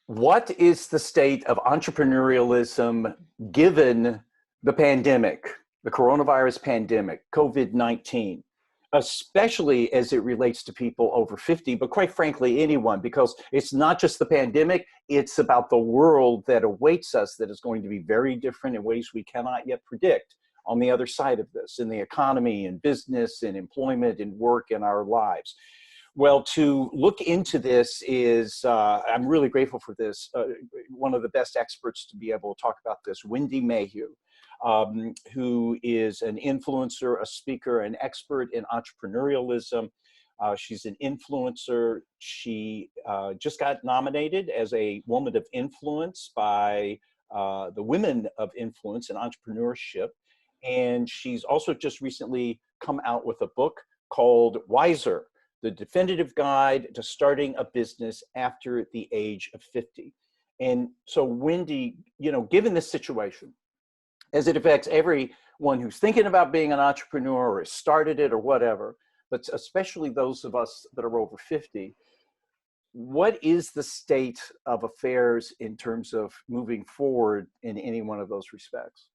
What is the state of entrepreneurialism given the pandemic, the coronavirus pandemic, COVID-19, especially as it relates to people over 50, but quite frankly, anyone, because it's not just the pandemic, it's about the world that awaits us that is going to be very different in ways we cannot yet predict on the other side of this, in the economy and business and employment and work in our lives. Well, to look into this is, I'm really grateful for this, one of the best experts to be able to talk about this, Wendy Mayhew, who is an influencer, a speaker, an expert in entrepreneurialism. She's an influencer. She just got nominated as a Woman of Influence by the Women of Influence in Entrepreneurship. And she's also just recently come out with a book called Wiser: The Definitive Guide to Starting a Business After the Age of 50. And so, Wendy, given this situation, as it affects everyone who's thinking about being an entrepreneur or has started it or whatever, but especially those of us that are over 50, what is the state of affairs in terms of moving forward in any one of those respects?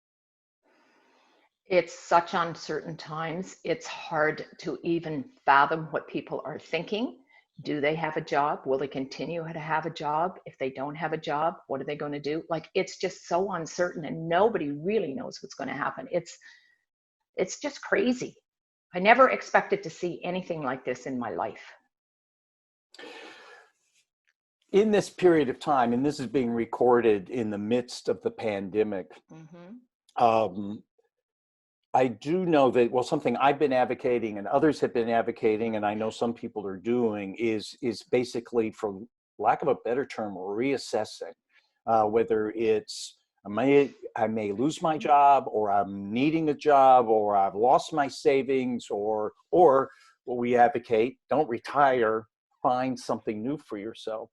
It's such uncertain times. It's hard to even fathom what people are thinking. Do they have a job? Will they continue to have a job? If they don't have a job, what are they going to do? Like, it's just so uncertain and nobody really knows what's going to happen. It's just crazy. I never expected to see anything like this in my life. In this period of time, and this is being recorded in the midst of the pandemic, I do know that, well, something I've been advocating and others have been advocating, and I know some people are doing, is basically, for lack of a better term, reassessing whether it's I may lose my job, or I'm needing a job, or I've lost my savings, or what we advocate: don't retire, find something new for yourself.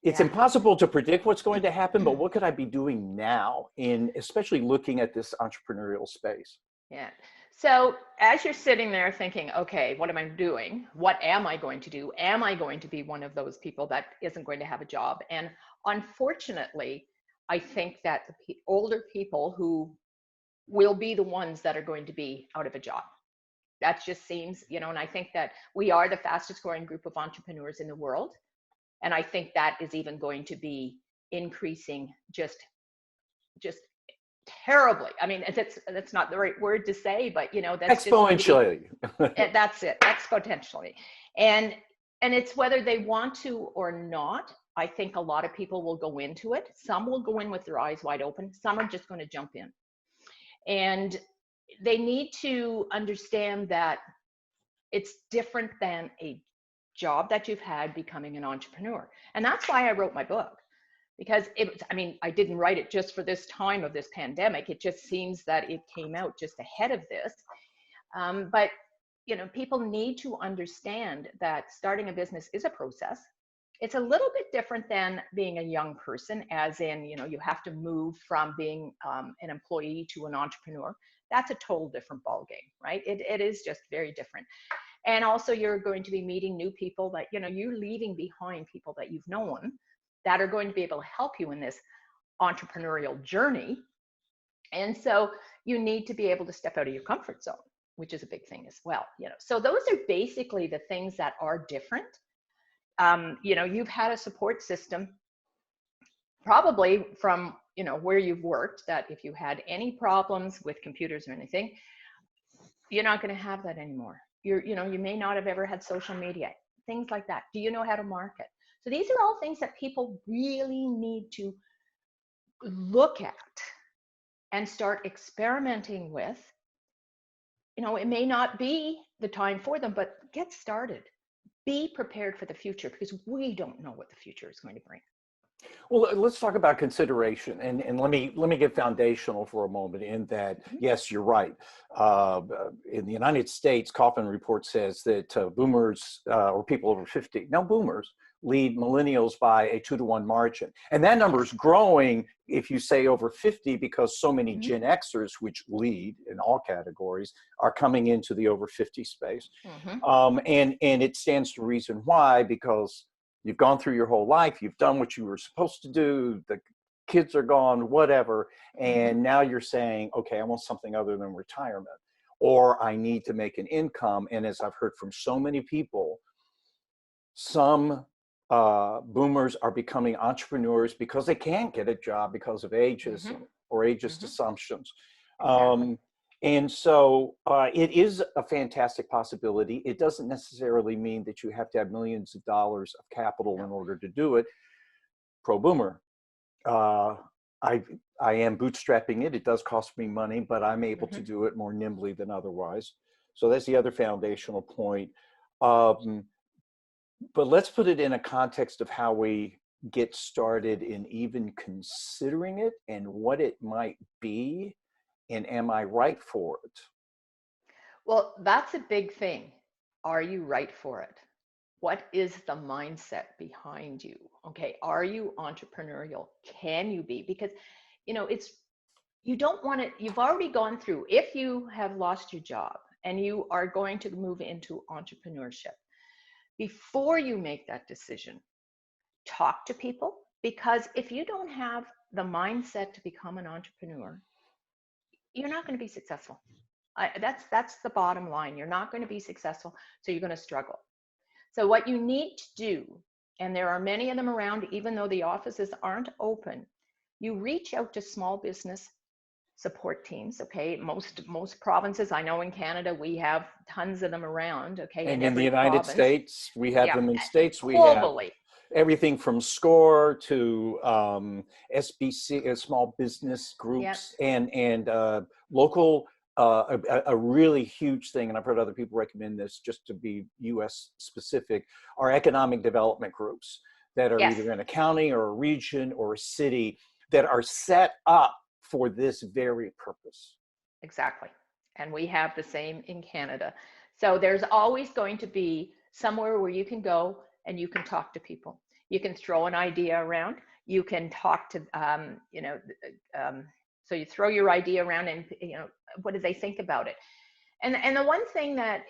It's impossible to predict what's going to happen, but what could I be doing now, in especially looking at this entrepreneurial space? Yeah. So as you're sitting there thinking, okay, what am I doing? What am I going to do? Am I going to be one of those people that isn't going to have a job? And unfortunately, I think that the older people who will be the ones that are going to be out of a job. That just seems, and I think that we are the fastest growing group of entrepreneurs in the world. And I think that is even going to be increasing just terribly. I mean, that's not the right word to say, but that's exponentially. That's it, exponentially. And it's whether they want to or not. I think a lot of people will go into it. Some will go in with their eyes wide open. Some are just going to jump in. And they need to understand that it's different than a job that you've had becoming an entrepreneur. And that's why I wrote my book, because I didn't write it just for this time of this pandemic. It just seems that it came out just ahead of this. But people need to understand that starting a business is a process. It's a little bit different than being a young person, as in, you have to move from being an employee to an entrepreneur. That's a total different ballgame, right? It is just very different. And also, you're going to be meeting new people that, you're leaving behind people that you've known that are going to be able to help you in this entrepreneurial journey. And so you need to be able to step out of your comfort zone, which is a big thing as well. So those are basically the things that are different. You've had a support system probably from, where you've worked, that if you had any problems with computers or anything, you're not going to have that anymore. You may not have ever had social media, things like that. Do you know how to market? So these are all things that people really need to look at and start experimenting with. It may not be the time for them, but get started. Be prepared for the future, because we don't know what the future is going to bring. Well, let's talk about consideration, and let me get foundational for a moment in that, yes, you're right. In the United States, Kauffman report says that boomers, or people over 50, now boomers, lead millennials by a 2-to-1 margin. And that number is growing if you say over 50, because so many Gen Xers, which lead in all categories, are coming into the over 50 space. And it stands to reason why, because You've gone through your whole life. You've done what you were supposed to do. The kids are gone, whatever. And now you're saying, okay, I want something other than retirement, or I need to make an income. And as I've heard from so many people, some boomers are becoming entrepreneurs because they can't get a job because of ageism or ageist assumptions. Exactly. And so it is a fantastic possibility. It doesn't necessarily mean that you have to have millions of dollars of capital in order to do it. Pro boomer. I am bootstrapping it. It does cost me money, but I'm able to do it more nimbly than otherwise. So that's the other foundational point. But let's put it in a context of how we get started in even considering it and what it might be, and am I right for it? Well, that's a big thing. Are you right for it? What is the mindset behind you? Okay, are you entrepreneurial? Can you be? Because, it's, you don't want it, you've already gone through, if you have lost your job and you are going to move into entrepreneurship, before you make that decision, talk to people, because if you don't have the mindset to become an entrepreneur, you're not going to be successful. That's the bottom line. You're not going to be successful, so you're going to struggle. So what you need to do, and there are many of them around, even though the offices aren't open, you reach out to small business support teams. Okay, most provinces, I know in Canada we have tons of them around. Okay, And in in the every United province. States, we have Yeah, them in states. We have globally. everything from SCORE to SBC, small business Yeah. groups, and local. A really huge thing, and I've heard other people recommend this just to be U.S. specific, are economic development groups that are Yes. either in a county or a region or a city that are set up for this very purpose. Exactly. And we have the same in Canada. So there's always going to be somewhere where you can go and you can talk to people. You can throw an idea around. You can talk to, so you throw your idea around and, what do they think about it? And the one thing that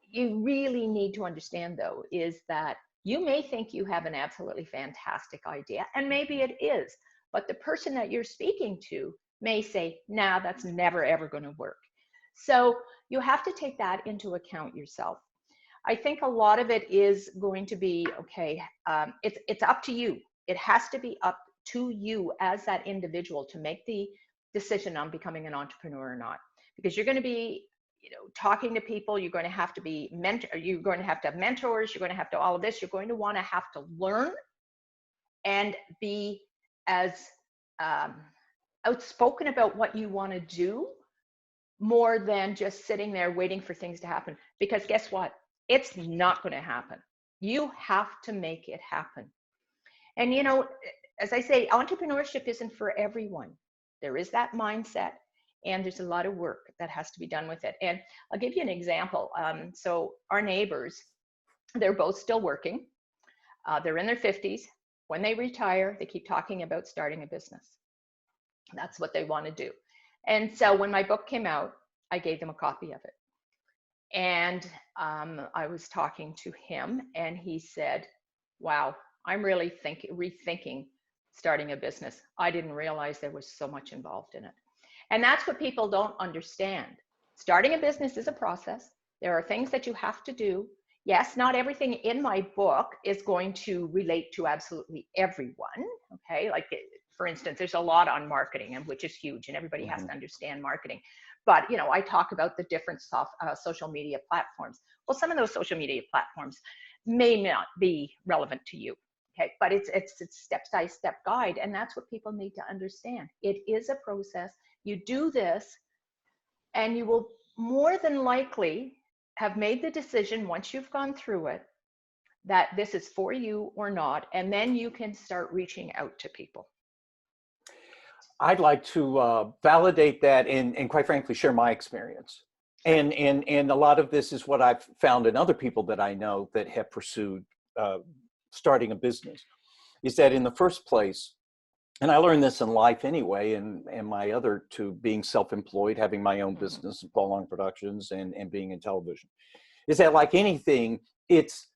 you really need to understand, though, is that you may think you have an absolutely fantastic idea, and maybe it is, but the person that you're speaking to may say, nah, that's never ever going to work. So you have to take that into account yourself. I think a lot of it is going to be, okay, it's up to you. It has to be up to you as that individual to make the decision on becoming an entrepreneur or not, because you're going to be, talking to people. You're going to have to be you're going to have mentors. You're going to have to all of this. You're going to want to have to learn and be as outspoken about what you want to do, more than just sitting there waiting for things to happen. Because guess what? It's not going to happen. You have to make it happen. And, as I say, entrepreneurship isn't for everyone. There is that mindset, and there's a lot of work that has to be done with it. And I'll give you an example. So our neighbors, they're both still working. They're in their 50s. When they retire, they keep talking about starting a business. That's what they want to do. And so when my book came out, I gave them a copy of it. And I was talking to him, and he said, wow, I'm really rethinking starting a business. I didn't realize there was so much involved in it. And that's what people don't understand. Starting a business is a process. There are things that you have to do. Yes, not everything in my book is going to relate to absolutely everyone. Okay, like for instance, there's a lot on marketing, and which is huge, and everybody has to understand marketing. But I talk about the different social media platforms. Well, some of those social media platforms may not be relevant to you. Okay, but it's step-by-step guide, and that's what people need to understand. It is a process. You do this, and you will more than likely have made the decision once you've gone through it that this is for you or not, and then you can start reaching out to people. I'd like to validate that and quite frankly share my experience. And a lot of this is what I've found in other people that I know that have pursued starting a business, is that in the first place, and I learned this in life anyway, and my other two, being self-employed, having my own business, Paul Long Productions, and being in television, is that like anything, it's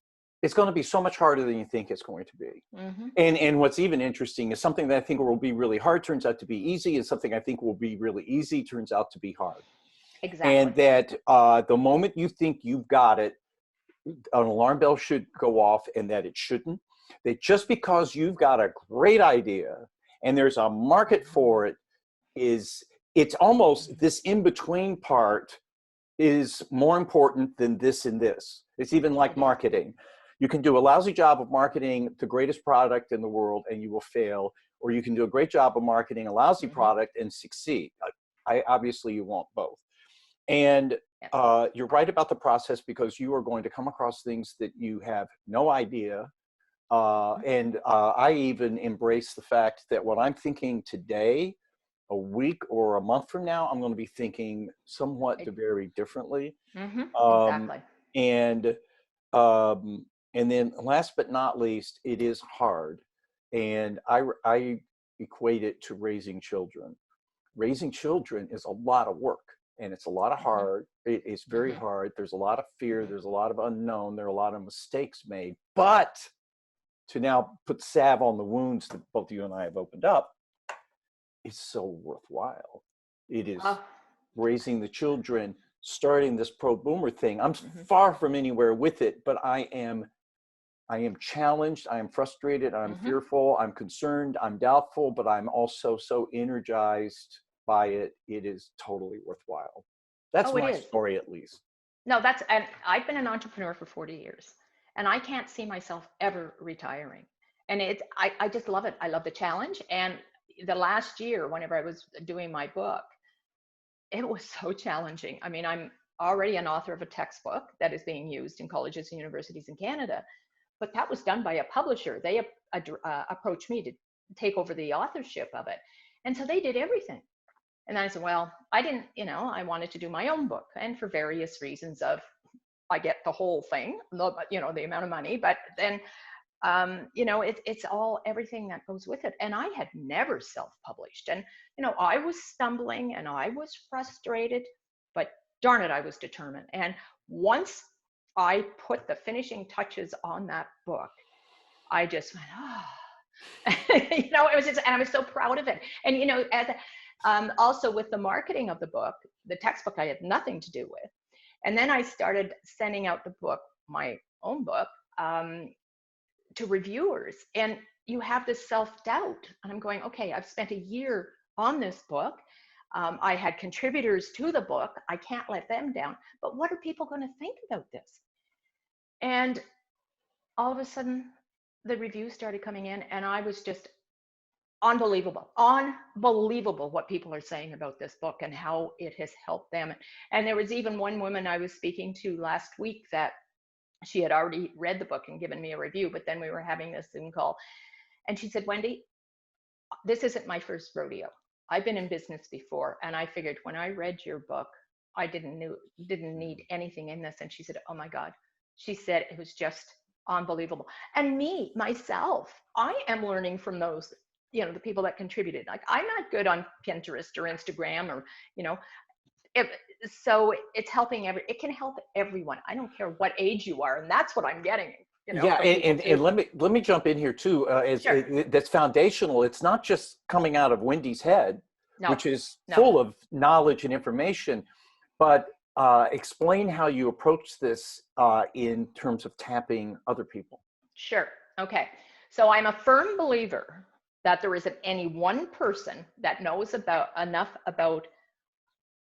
it's going to be so much harder than you think it's going to be. Mm-hmm. And what's even interesting is something that I think will be really hard turns out to be easy, and something I think will be really easy turns out to be hard. Exactly. And that the moment you think you've got it, an alarm bell should go off, and that it shouldn't. That just because you've got a great idea and there's a market for it, it's almost this in-between part is more important than this and this. It's even like marketing. You can do a lousy job of marketing the greatest product in the world and you will fail, or you can do a great job of marketing a lousy product and succeed. Obviously you want both. And you're right about the process, because you are going to come across things that you have no idea. And I even embrace the fact that what I'm thinking today, a week or a month from now, I'm going to be thinking somewhat very differently. Exactly. And then last but not least, it is hard. And I equate it to raising children. Raising children is a lot of work, and it's a lot of hard. It's very hard. There's a lot of fear. There's a lot of unknown. There are a lot of mistakes made. But to now put salve on the wounds that both you and I have opened up, it's so worthwhile. It is raising the children, starting this pro boomer thing. I'm far from anywhere with it, but I am challenged. I am frustrated. I'm fearful. I'm concerned. I'm doubtful, but I'm also so energized by it. It is totally worthwhile. That's my story, at least. No, and I've been an entrepreneur for 40 years, and I can't see myself ever retiring. And I just love it. I love the challenge. And the last year, whenever I was doing my book, it was so challenging. I mean, I'm already an author of a textbook that is being used in colleges and universities in Canada, but that was done by a publisher. They approached me to take over the authorship of it. And so they did everything. And I said, well, I didn't, I wanted to do my own book. And for various reasons I get the whole thing, the amount of money, but then, it's all everything that goes with it. And I had never self-published. And, I was stumbling and I was frustrated, but darn it, I was determined. And once I put the finishing touches on that book, I just went, it was just, and I was so proud of it. And, also with the marketing of the book, the textbook I had nothing to do with. And then I started sending out the book, my own book, to reviewers. And you have this self-doubt. And I'm going, okay, I've spent a year on this book. I had contributors to the book. I can't let them down. But what are people going to think about this? And all of a sudden, the reviews started coming in, and I was just unbelievable what people are saying about this book and how it has helped them. And there was even one woman I was speaking to last week that she had already read the book and given me a review, but then we were having this Zoom call, and she said, Wendy, this isn't my first rodeo. I've been in business before, and I figured when I read your book, I didn't need anything in this. And she said, oh my God. She said it was just unbelievable. And myself, I am learning from those, the people that contributed. Like, I'm not good on Pinterest or Instagram or, so it's helping it can help everyone. I don't care what age you are. And that's what I'm getting. Yeah, and let me jump in here too. Sure. That's foundational. It's not just coming out of Wendy's head, which is full of knowledge and information, but explain how you approach this in terms of tapping other people. Sure. Okay. So I'm a firm believer that there isn't any one person that knows enough about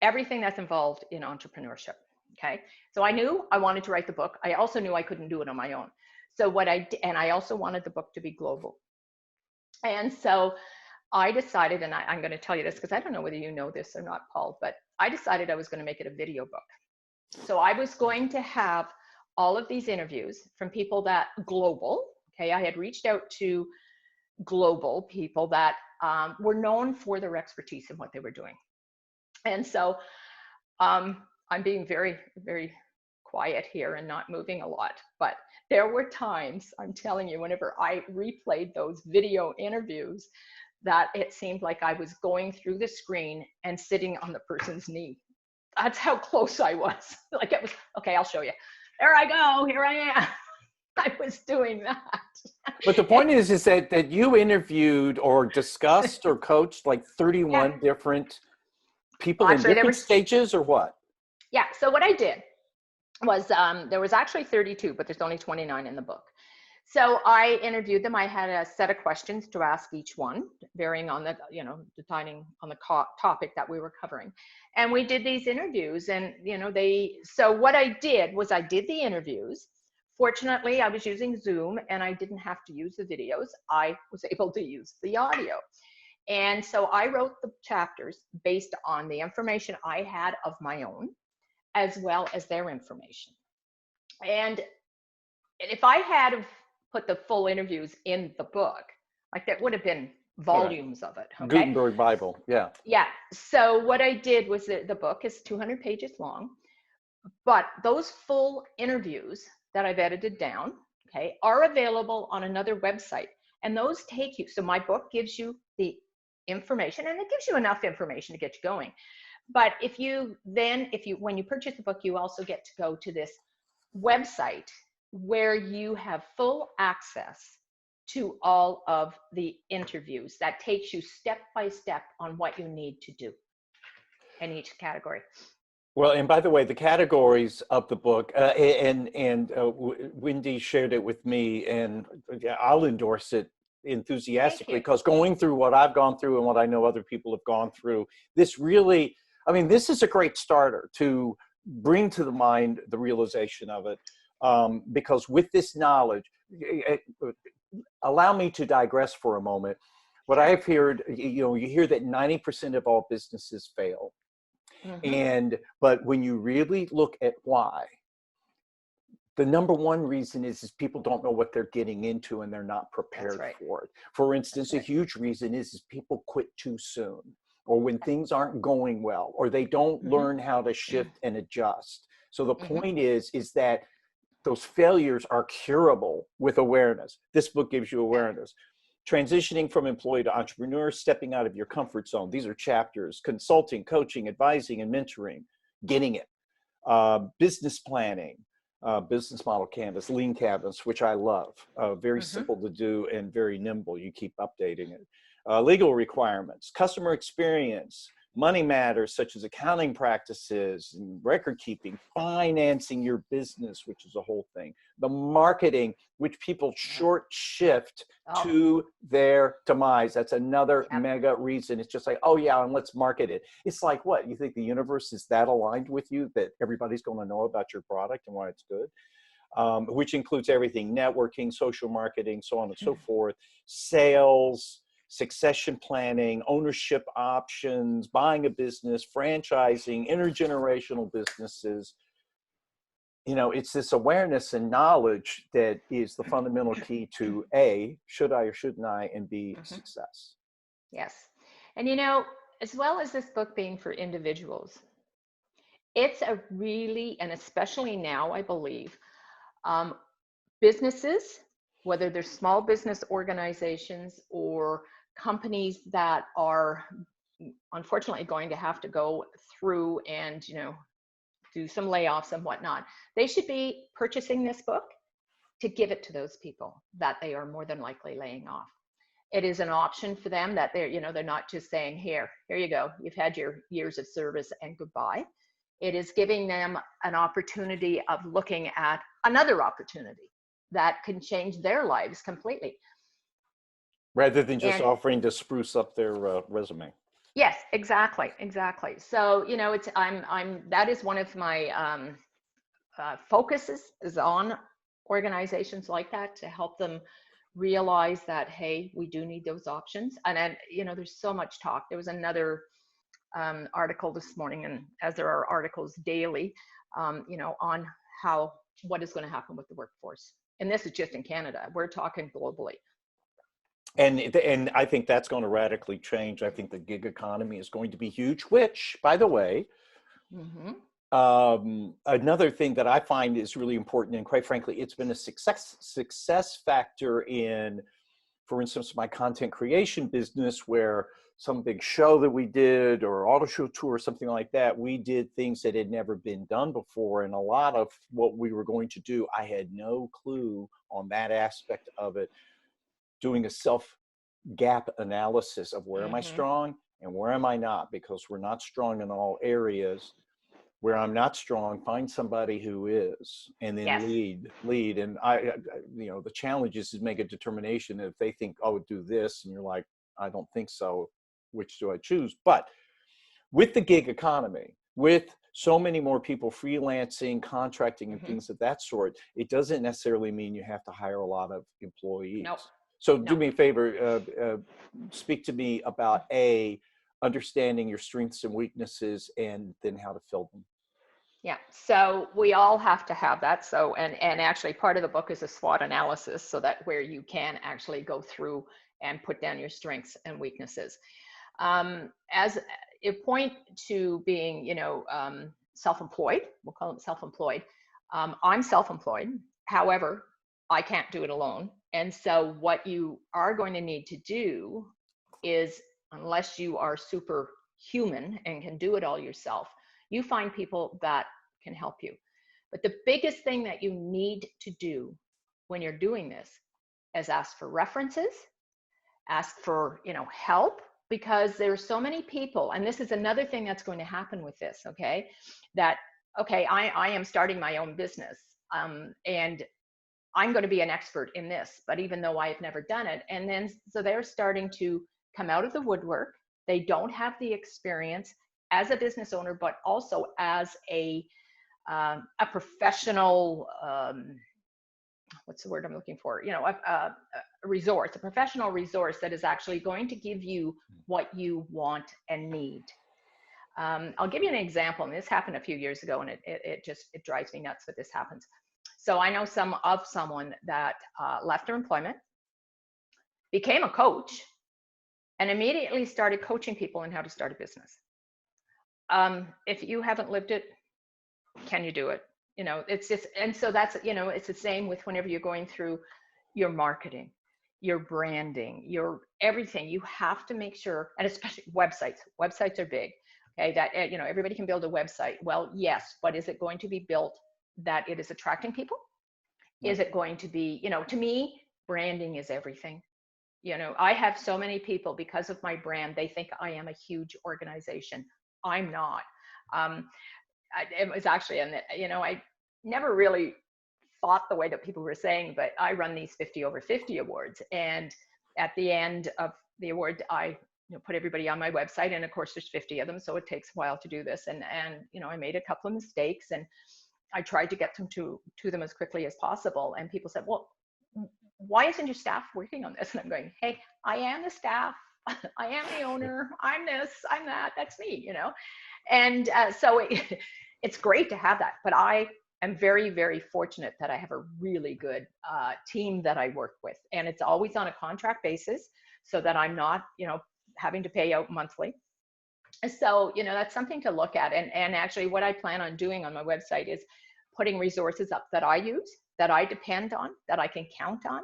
everything that's involved in entrepreneurship. Okay. So I knew I wanted to write the book. I also knew I couldn't do it on my own. So I also wanted the book to be global. And so I decided, and I'm going to tell you this because I don't know whether you know this or not, Paul, but I decided I was going to make it a video book. So I was going to have all of these interviews from people that global. Okay. I had reached out to global people that were known for their expertise in what they were doing. And so I'm being very, very quiet here and not moving a lot, but there were times, I'm telling you, whenever I replayed those video interviews, that it seemed like I was going through the screen and sitting on the person's knee. That's how close I was. Like, it was, okay, I'll show you. There I go, here I am. I was doing that. But the point is that you interviewed or discussed or coached like Yeah. 31 different people Well, in actually, there different was, stages or what? yeah. So what I did was there was actually 32, but there's only 29 in the book. So I interviewed them. I had a set of questions to ask each one, varying on the, depending on the topic that we were covering. And we did these interviews and, so what I did was I did the interviews. Fortunately, I was using Zoom and I didn't have to use the videos. I was able to use the audio. And so I wrote the chapters based on the information I had of my own, as well as their information. And if I had have put the full interviews in the book, like that would have been volumes of it. Okay. Gutenberg Bible. Yeah. Yeah. So what I did was the book is 200 pages long, but those full interviews that I've edited down, okay, are available on another website. And those take you, so my book gives you the information and it gives you enough information to get you going. But when you purchase the book, you also get to go to this website where you have full access to all of the interviews that takes you step by step on what you need to do in each category. Well, and by the way, the categories of the book, Wendy shared it with me, and I'll endorse it enthusiastically because going through what I've gone through and what I know other people have gone through, this really, this is a great starter to bring to the mind the realization of it. Because with this knowledge, allow me to digress for a moment. What I've heard, you hear that 90% of all businesses fail. Mm-hmm. But when you really look at why, the number one reason is people don't know what they're getting into and they're not prepared for it. For instance, a huge reason is people quit too soon, or when things aren't going well, or they don't learn how to shift and adjust. So the point is that those failures are curable with awareness. This book gives you awareness. Transitioning from employee to entrepreneur, stepping out of your comfort zone. These are chapters: consulting, coaching, advising, and mentoring, getting it. Business planning, business model canvas, lean canvas, which I love. Very simple to do and very nimble. You keep updating it. Legal requirements, customer experience, money matters such as accounting practices and record keeping, financing your business, which is a whole thing. The marketing, which people short shift to their demise. That's another mega reason. It's just like, oh yeah, and let's market it. It's like, what, you think the universe is that aligned with you that everybody's going to know about your product and why it's good? Which includes everything: networking, social marketing, so on and so forth, sales, succession planning, ownership options, buying a business, franchising, intergenerational businesses. It's this awareness and knowledge that is the fundamental key to A, should I or shouldn't I, and B, success. Yes. And as well as this book being for individuals, it's a really, and especially now, I believe, businesses, whether they're small business organizations or companies that are unfortunately going to have to go through and do some layoffs and whatnot, they should be purchasing this book to give it to those people that they are more than likely laying off. It is an option for them that they're not just saying, here you go, you've had your years of service and goodbye. It is giving them an opportunity of looking at another opportunity that can change their lives completely. Rather than just offering to spruce up their resume. Yes, exactly. So, that is one of my focuses is on organizations like that, to help them realize that, hey, we do need those options. And then, there's so much talk. There was another article this morning, and as there are articles daily, on what is going to happen with the workforce. And this is just in Canada. We're talking globally. And I think that's going to radically change. I think the gig economy is going to be huge, which, by the way, another thing that I find is really important, and quite frankly, it's been a success factor in, for instance, my content creation business, where some big show that we did or auto show tour or something like that, we did things that had never been done before. And a lot of what we were going to do, I had no clue on that aspect of it. Doing a self gap analysis of where am I Mm-hmm. strong and where am I not, because we're not strong in all areas. Where I'm not strong, find somebody who is, and then Yes. lead. And I the challenge is to make a determination. If they think, oh, do this, and you're like, I don't think so, which do I choose? But with the gig economy, with so many more people freelancing, contracting, and Mm-hmm. things of that sort, it doesn't necessarily mean you have to hire a lot of employees. Nope. So do No. me a favor, speak to me about understanding your strengths and weaknesses, and then how to fill them. Yeah, so we all have to have that. So, and actually part of the book is a SWOT analysis, so that where you can actually go through and put down your strengths and weaknesses. As a point to being, self-employed, we'll call them self-employed. I'm self-employed. However, I can't do it alone. And so what you are going to need to do is, unless you are superhuman and can do it all yourself, you find people that can help you. But the biggest thing that you need to do when you're doing this is ask for references, ask for, help, because there's so many people, and this is another thing that's going to happen with this, okay? That, okay, I am starting my own business, and I'm going to be an expert in this, but even though I've never done it, and then so they're starting to come out of the woodwork. They don't have the experience as a business owner, but also as a professional. What's the word I'm looking for? A resource, a professional resource that is actually going to give you what you want and need. I'll give you an example, and this happened a few years ago, and it drives me nuts that this happens. So I know someone that left their employment, became a coach, and immediately started coaching people on how to start a business. If you haven't lived it, can you do it? It's just, and so that's, it's the same with whenever you're going through your marketing, your branding, your everything. You have to make sure, and especially websites are big. Okay, that, everybody can build a website. Well, yes, but is it going to be built that it is attracting people? Is it going to be, to me, branding is everything. I have so many people, because of my brand, they think I am a huge organization. I'm not. It was actually, I never really thought the way that people were saying, but I run these 50 over 50 awards. And at the end of the award, I put everybody on my website. And of course, there's 50 of them, so it takes a while to do this. And I made a couple of mistakes, and I tried to get them to them as quickly as possible. And people said, well, why isn't your staff working on this? And I'm going, hey, I am the staff. I am the owner. I'm this, I'm that. That's me, And so it's great to have that. But I am very, very fortunate that I have a really good team that I work with. And it's always on a contract basis, so that I'm not, having to pay out monthly. So, that's something to look at. And actually what I plan on doing on my website is putting resources up that I use, that I depend on, that I can count on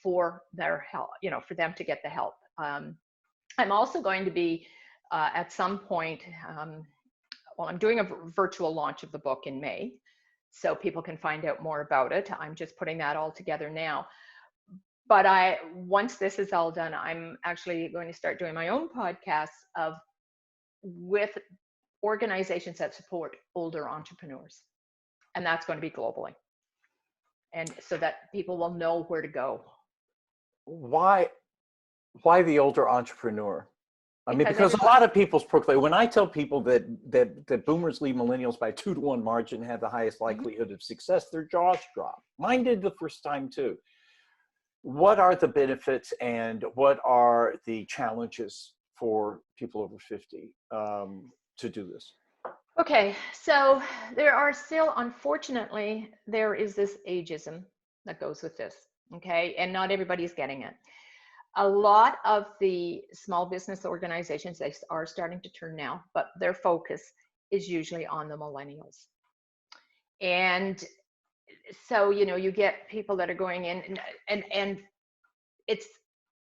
for their help, for them to get the help. I'm also going to be at some point, I'm doing a virtual launch of the book in May, so people can find out more about it. I'm just putting that all together now. But once this is all done, I'm actually going to start doing my own podcasts with organizations that support older entrepreneurs. And that's going to be globally. And so that people will know where to go. Why the older entrepreneur? I mean, Because because a lot of people's proclaim, when I tell people that boomers lead millennials by 2-to-1 margin, have the highest likelihood of success, their jaws drop. Mine did the first time too. What are the benefits and what are the challenges for people over 50 to do this? Okay, so there are still, unfortunately, there is this ageism that goes with this, okay? And not everybody's getting it. A lot of the small business organizations, they are starting to turn now, but their focus is usually on the millennials. And so, you get people that are going in, and it's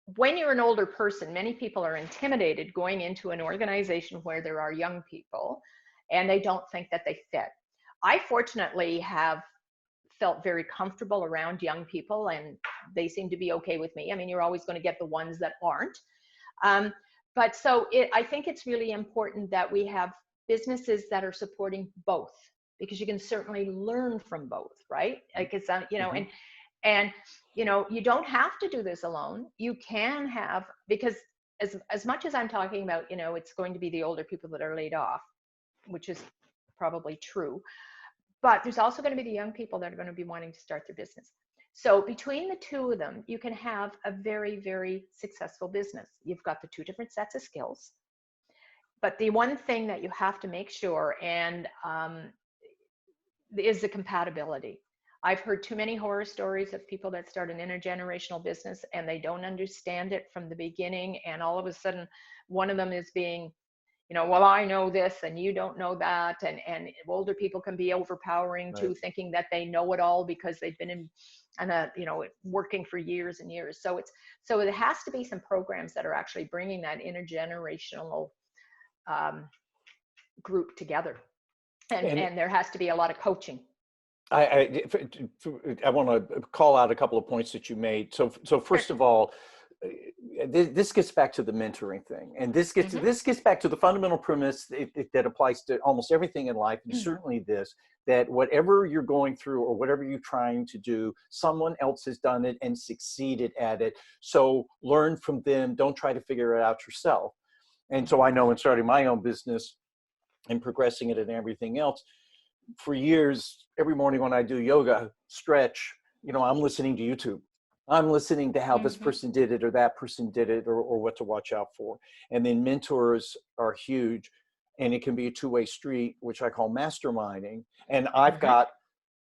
when you're an older person, many people are intimidated going into an organization where there are young people and they don't think that they fit. I fortunately have felt very comfortable around young people and they seem to be okay with me. I mean, you're always going to get the ones that aren't. Um, but so I think it's really important that we have businesses that are supporting both, because you can certainly learn from both, right? Like it's, you know, Mm-hmm. and you know, you don't have to do this alone. You can have, because as much as I'm talking about, you know, it's going to be the older people that are laid off, which is probably true, but there's also going to be the young people that are going to be wanting to start their business. So between the two of them, you can have a very, very successful business. You've got the two different sets of skills. But the one thing that you have to make sure and is the compatibility. I've heard too many horror stories of people that start an intergenerational business and they don't understand it from the beginning. And all of a sudden, one of them is being, you know, well, I know this and you don't know that. And older people can be overpowering Right. too, thinking that they know it all because they've been in a, you know, working for years and years. So it has to be some programs that are actually bringing that intergenerational group together. And And there has to be a lot of coaching. I want to call out a couple of points that you made. So Sure. first of all, this gets back to the mentoring thing, and Mm-hmm. this gets back to the fundamental premise that applies to almost everything in life, and certainly this, that whatever you're going through or whatever you're trying to do, someone else has done it and succeeded at it. So learn from them. Don't try to figure it out yourself. And so I know in starting my own business and progressing it and everything else, for years, every morning when I do yoga, stretch, you know, I'm listening to YouTube. I'm listening to how this Mm-hmm. person did it or that person did it, or what to watch out for. And then mentors are huge, and it can be a two-way street, which I call masterminding. And I've Mm-hmm. got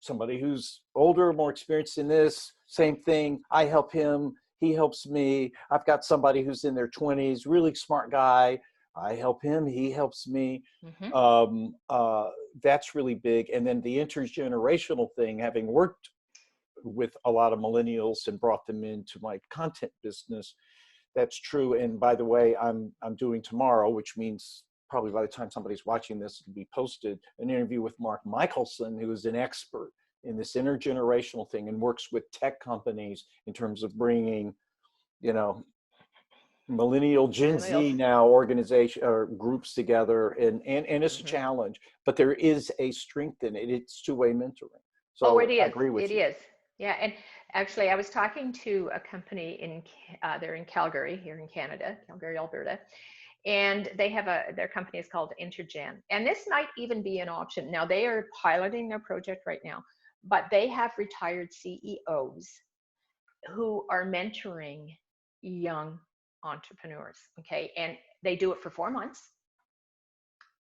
somebody who's older, more experienced in this, same thing. I help him, he helps me. I've got somebody who's in their 20s, really smart guy. I help him, he helps me. Mm-hmm. Um, uh, that's really big. And then the intergenerational thing, having worked with a lot of millennials and brought them into my content business, that's true. And by the way, I'm doing tomorrow, which means probably by the time somebody's watching this, it'll be posted, an interview with Mark Michelson, who is an expert in this intergenerational thing and works with tech companies in terms of bringing, you know, millennial Gen Millennials. Z now organization or groups together, and it's a Mm-hmm. challenge, but there is a strength in it. It's two-way mentoring. Oh, So it I is. agree It with you. is. Yeah. And actually, I was talking to a company in, they're in Calgary, here in Canada, Calgary, Alberta, and they have their company is called Intergen. And this might even be an option. Now, they are piloting their project right now, but they have retired CEOs who are mentoring young entrepreneurs. Okay. And they do it for 4 months.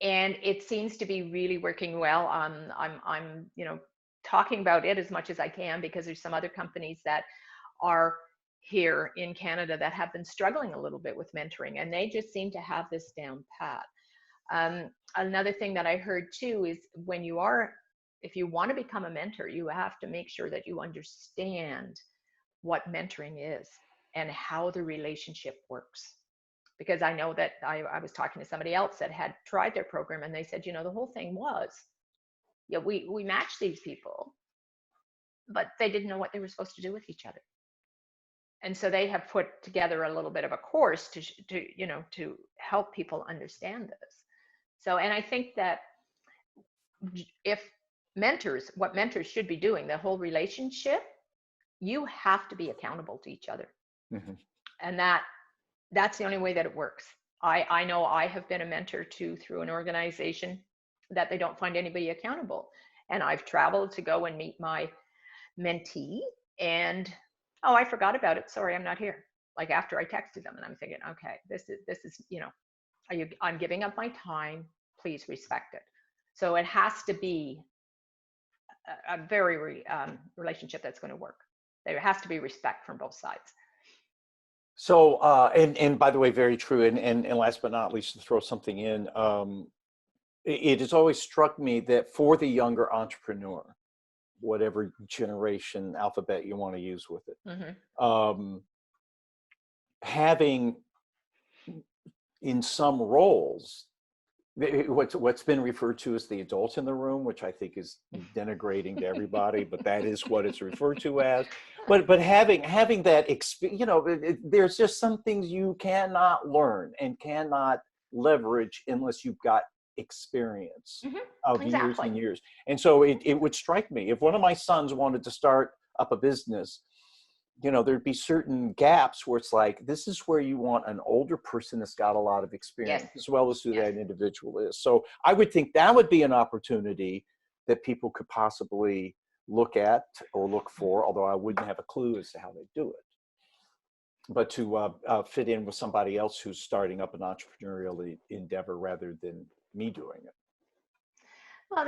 And it seems to be really working well. I'm, you know, talking about it as much as I can because there's some other companies that are here in Canada that have been struggling a little bit with mentoring, and they just seem to have this down pat. Another thing that I heard too is if you want to become a mentor, you have to make sure that you understand what mentoring is and how the relationship works. Because I know that I was talking to somebody else that had tried their program and they said, you know, the whole thing was, yeah, we matched these people, but they didn't know what they were supposed to do with each other. And so they have put together a little bit of a course to you know, to help people understand this. So, and I think that if what mentors should be doing, the whole relationship, you have to be accountable to each other. Mhm. And that's the only way that it works. I know I have been a mentor through an organization that they don't find anybody accountable. And I've traveled to go and meet my mentee and, oh, I forgot about it. Sorry, I'm not here. Like after I texted them and I'm thinking, okay, this is, you know, I'm giving up my time. Please respect it. So it has to be a very relationship that's going to work. There has to be respect from both sides. So and by the way, very true. And last but not least, to throw something in, it has always struck me that for the younger entrepreneur, whatever generation alphabet you want to use with it, Mm-hmm. um, having in some roles what's been referred to as the adult in the room, which I think is denigrating to everybody, but that is what it's referred to as. But having that there's just some things you cannot learn and cannot leverage unless you've got experience of years Exactly. and years. And so it would strike me if one of my sons wanted to start up a business, there'd be certain gaps where it's like, this is where you want an older person that's got a lot of experience, Yes. as well as who Yes. that individual is. So I would think that would be an opportunity that people could possibly look at or look for, although I wouldn't have a clue as to how they do it. But to fit in with somebody else who's starting up an entrepreneurial endeavor rather than me doing it. Well,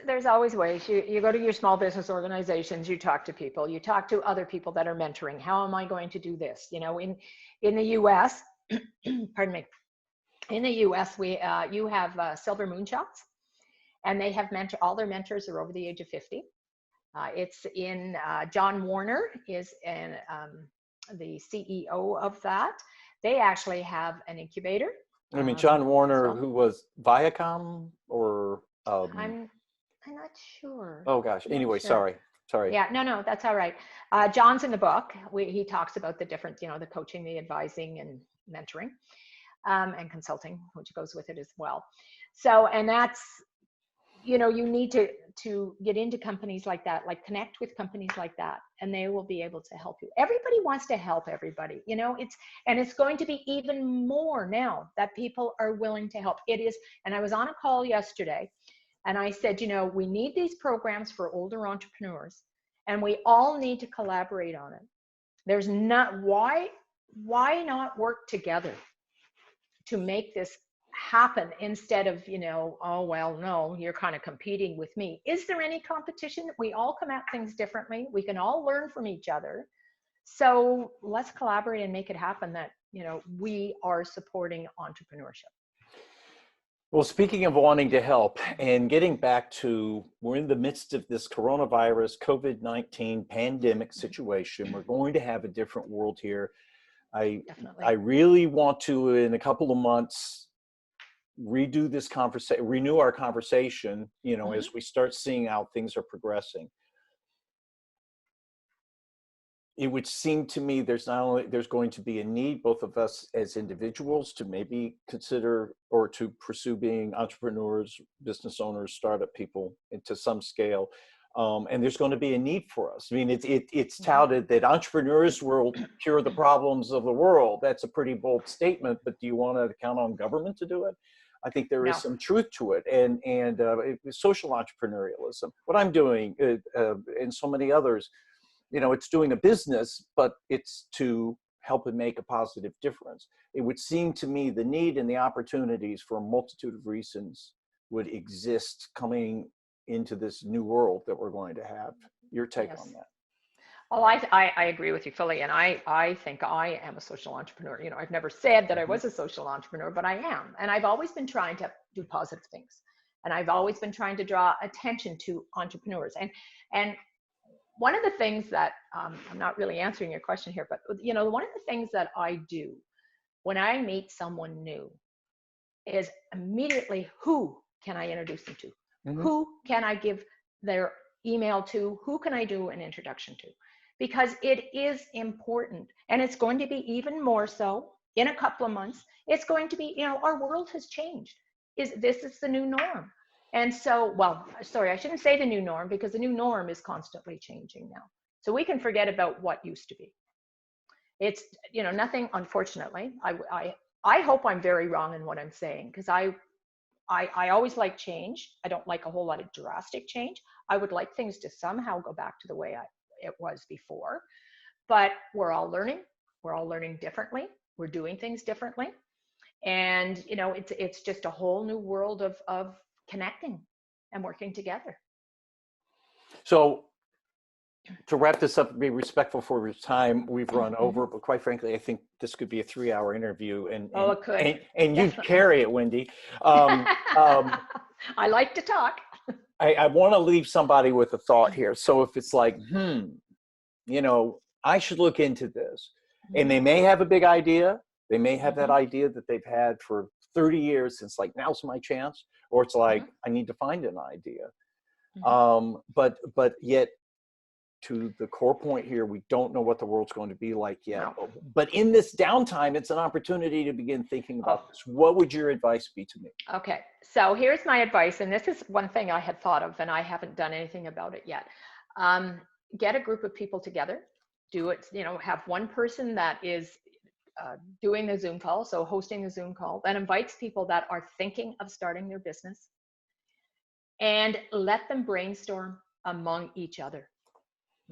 there's always ways. You go to your small business organizations, you talk to people, you talk to other people that are mentoring. How am I going to do this? In the U.S., pardon me, in the U.S., you have Silver Moonshots, and they have all their mentors are over the age of 50. It's in John Warner is the CEO of that. They actually have an incubator. I mean, John Warner, so who was Viacom or I'm not sure. oh gosh. Anyway, sorry. Yeah, no, that's all right. John's in the book. He talks about the different, the coaching, the advising, and mentoring, and consulting, which goes with it as well. So, and that's, you need to get into companies like that, like connect with companies like that, and they will be able to help you. Everybody wants to help everybody, it's going to be even more now that people are willing to help. It is, and I was on a call yesterday, and I said, we need these programs for older entrepreneurs, and we all need to collaborate on it. There's not, why not work together to make this happen instead of, oh, well, no, you're kind of competing with me. Is there any competition? We all come at things differently. We can all learn from each other. So let's collaborate and make it happen that, we are supporting entrepreneurship. Well, speaking of wanting to help and getting back to, we're in the midst of this coronavirus, COVID-19 pandemic situation. We're going to have a different world here. Definitely. I really want to, in a couple of months, redo this conversation, renew our conversation, as we start seeing how things are progressing. It would seem to me there's going to be a need, both of us as individuals, to maybe consider or to pursue being entrepreneurs, business owners, startup people to some scale. And there's going to be a need for us. I mean, it's touted that entrepreneurs will cure the problems of the world. That's a pretty bold statement, but do you want to count on government to do it? I think there is some truth to it, and social entrepreneurialism. What I'm doing, and so many others, it's doing a business, but it's to help and make a positive difference. It would seem to me the need and the opportunities for a multitude of reasons would exist coming into this new world that we're going to have. Your take on that? Well, I agree with you fully. And I think I am a social entrepreneur. I've never said that I was a social entrepreneur, but I am. And I've always been trying to do positive things. And I've always been trying to draw attention to entrepreneurs. And one of the things that, I'm not really answering your question here, but one of the things that I do when I meet someone new is immediately, who can I introduce them to? Who can I give their email to? Who can I do an introduction to? Because it is important, and it's going to be even more so in a couple of months. It's going to be, our world has changed. This is the new norm. And so, well, sorry, I shouldn't say the new norm, because the new norm is constantly changing now. So we can forget about what used to be. It's, nothing, unfortunately. I hope I'm very wrong in what I'm saying, because I always like change. I don't like a whole lot of drastic change. I would like things to somehow go back to the way it was before. But we're all learning. We're all learning differently. We're doing things differently. And, it's just a whole new world of connecting and working together. So to wrap this up and be respectful for your time, we've run over, but quite frankly, I think this could be a 3-hour interview, and it could. And you'd carry it, Wendy. I like to talk. I want to leave somebody with a thought here. So if it's like, I should look into this. And they may have a big idea. They may have that idea that they've had for 30 years. It's like, now's my chance. Or it's like, I need to find an idea. But yet, to the core point here, we don't know what the world's going to be like yet. No. But in this downtime, it's an opportunity to begin thinking about this. What would your advice be to me? Okay, so here's my advice, and this is one thing I had thought of, and I haven't done anything about it yet. Get a group of people together. Do it, have one person that is doing the Zoom call, so hosting the Zoom call, that invites people that are thinking of starting their business, and let them brainstorm among each other.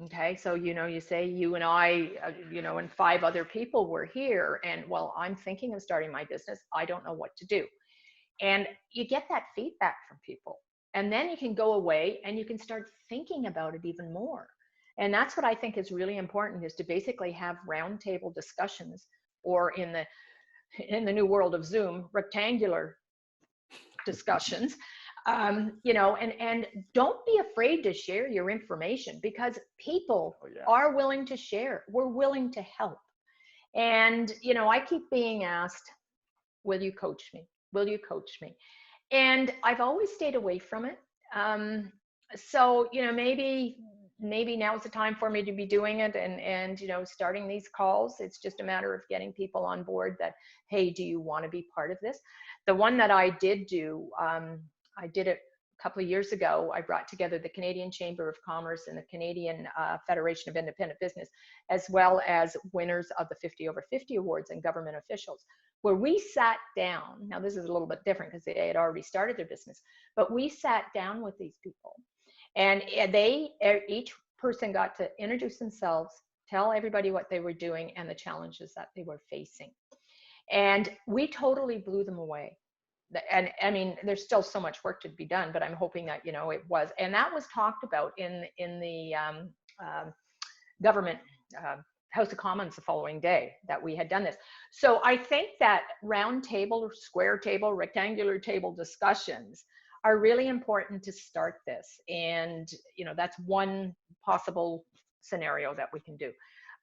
Okay, so you say you and I, and 5 other people were here, and well, I'm thinking of starting my business. I don't know what to do. And you get that feedback from people. And then you can go away and you can start thinking about it even more. And that's what I think is really important, is to basically have roundtable discussions, or in the new world of Zoom, rectangular discussions. And don't be afraid to share your information, because people are willing to share. We're willing to help. And, I keep being asked, will you coach me? Will you coach me? And I've always stayed away from it. So, maybe now's the time for me to be doing it, and starting these calls. It's just a matter of getting people on board that, hey, do you want to be part of this? The one that I did do, I did it a couple of years ago. I brought together the Canadian Chamber of Commerce and the Canadian Federation of Independent Business, as well as winners of the 50 over 50 awards and government officials, where we sat down. Now, this is a little bit different because they had already started their business, but we sat down with these people, and each person got to introduce themselves, tell everybody what they were doing and the challenges that they were facing. And we totally blew them away. And I mean, there's still so much work to be done, but I'm hoping that, it was, and that was talked about in the government House of Commons the following day that we had done this. So I think that round table, square table, rectangular table discussions are really important to start this. And, that's one possible scenario that we can do.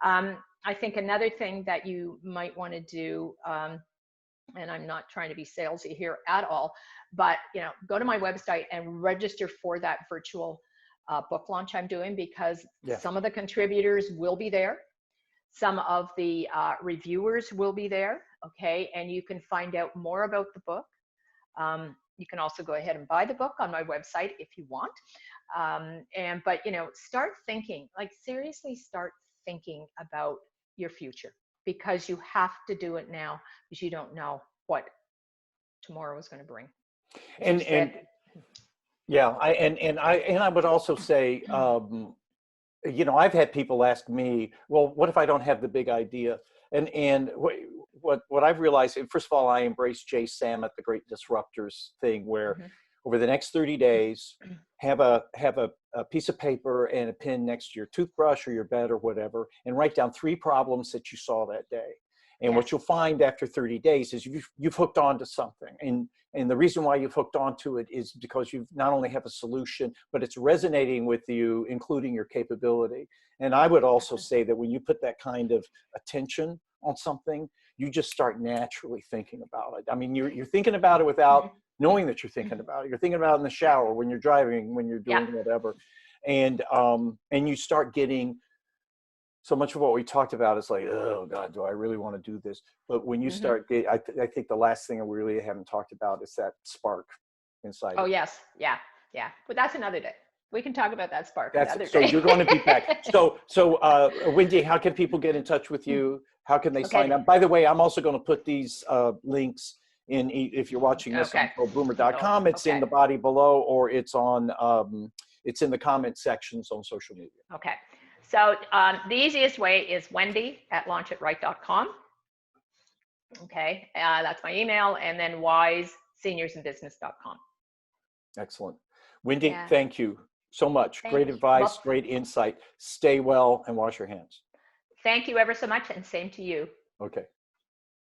I think another thing that you might want to do, and I'm not trying to be salesy here at all, but go to my website and register for that virtual book launch I'm doing, because some of the contributors will be there. Some of the reviewers will be there, okay? And you can find out more about the book. You can also go ahead and buy the book on my website if you want. But start thinking, like seriously start thinking about your future, because you have to do it now, because you don't know what tomorrow is going to bring. And I would also say, I've had people ask me, well, what if I don't have the big idea? And what I've realized, first of all, I embrace Jay Samit, the Great Disruptors thing, where over the next 30 days, have a piece of paper and a pen next to your toothbrush or your bed or whatever, and write down 3 problems that you saw that day. And what you'll find after 30 days is you've hooked on to something. And the reason why you've hooked onto it is because you not only have a solution, but it's resonating with you, including your capability. And I would also say that when you put that kind of attention on something, you just start naturally thinking about it. I mean, you're thinking about it without knowing that you're thinking about it. You're thinking about it in the shower, when you're driving, when you're doing whatever. And you start getting, so much of what we talked about is like, oh God, do I really want to do this? But when you start, I think the last thing we really haven't talked about is that spark inside. Oh, yes. Yeah. But that's another day. We can talk about that spark. So you're going to be back. So Wendy, how can people get in touch with you? How can they sign up? By the way, I'm also going to put these links in, if you're watching this on ProBoomer.com, it's in the body below, or it's on, it's in the comment sections on social media. Okay. So the easiest way is wendy@launchitright.com. Okay. That's my email. And then wiseseniorsandbusiness.com. Excellent. Wendy, thank you so much. Great advice, great insight. Stay well and wash your hands. Thank you ever so much, and same to you. Okay.